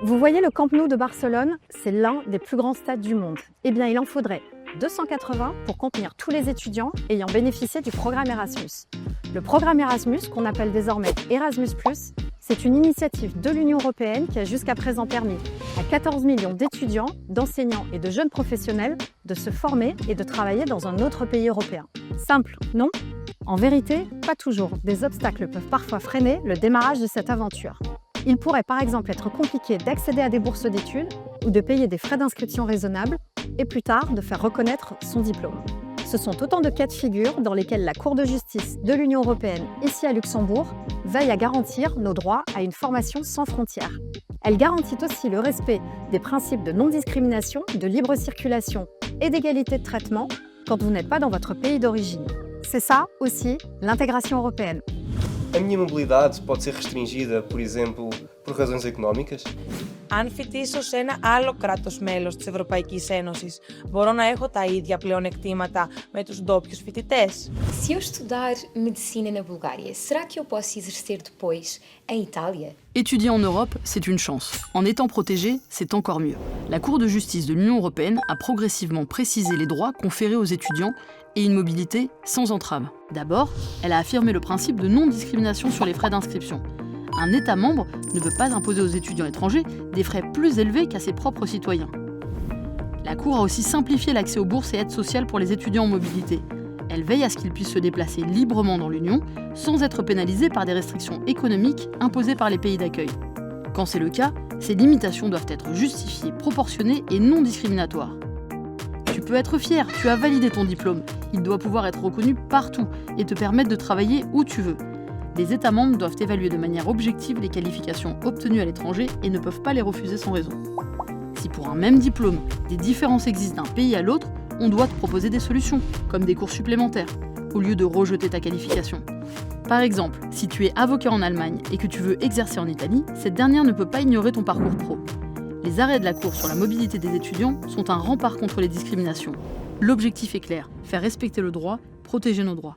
Vous voyez le Camp Nou de Barcelone, c'est l'un des plus grands stades du monde. Eh bien, il en faudrait 280 pour contenir tous les étudiants ayant bénéficié du programme Erasmus. Le programme Erasmus, qu'on appelle désormais Erasmus+, c'est une initiative de l'Union européenne qui a jusqu'à présent permis à 14 millions d'étudiants, d'enseignants et de jeunes professionnels de se former et de travailler dans un autre pays européen. Simple, non? En vérité, pas toujours. Des obstacles peuvent parfois freiner le démarrage de cette aventure. Il pourrait par exemple être compliqué d'accéder à des bourses d'études ou de payer des frais d'inscription raisonnables et plus tard de faire reconnaître son diplôme. Ce sont autant de cas de figure dans lesquels la Cour de justice de l'Union européenne, ici à Luxembourg, veille à garantir nos droits à une formation sans frontières. Elle garantit aussi le respect des principes de non-discrimination, de libre circulation et d'égalité de traitement quand vous n'êtes pas dans votre pays d'origine. C'est ça aussi l'intégration européenne. A minha mobilidade pode ser restringida, por exemplo, por razões económicas? Αν φοιτήσω σε ένα άλλο κράτος μέλος της Ευρωπαϊκής Ένωσης, μπορώ να έχω τα ίδια πλεονεκτήματα με τους ντόπιους φοιτητές? Se eu estudar medicina na Bulgária, será que eu posso exercer depois em Itália? Étudier en Europe, c'est une chance. En étant protégé, c'est encore mieux. La Cour de justice de l'Union européenne a progressivement précisé les droits conférés aux étudiants et une mobilité sans entrave. D'abord, elle a affirmé le principe de non-discrimination sur les frais d'inscription. Un État membre ne peut pas imposer aux étudiants étrangers des frais plus élevés qu'à ses propres citoyens. La Cour a aussi simplifié l'accès aux bourses et aides sociales pour les étudiants en mobilité. Elle veille à ce qu'ils puissent se déplacer librement dans l'Union sans être pénalisés par des restrictions économiques imposées par les pays d'accueil. Quand c'est le cas, ces limitations doivent être justifiées, proportionnées et non discriminatoires. Tu peux être fier, tu as validé ton diplôme. Il doit pouvoir être reconnu partout et te permettre de travailler où tu veux. Les États membres doivent évaluer de manière objective les qualifications obtenues à l'étranger et ne peuvent pas les refuser sans raison. Si pour un même diplôme, des différences existent d'un pays à l'autre, on doit te proposer des solutions, comme des cours supplémentaires, au lieu de rejeter ta qualification. Par exemple, si tu es avocat en Allemagne et que tu veux exercer en Italie, cette dernière ne peut pas ignorer ton parcours pro. Les arrêts de la Cour sur la mobilité des étudiants sont un rempart contre les discriminations. L'objectif est clair, faire respecter le droit, protéger nos droits.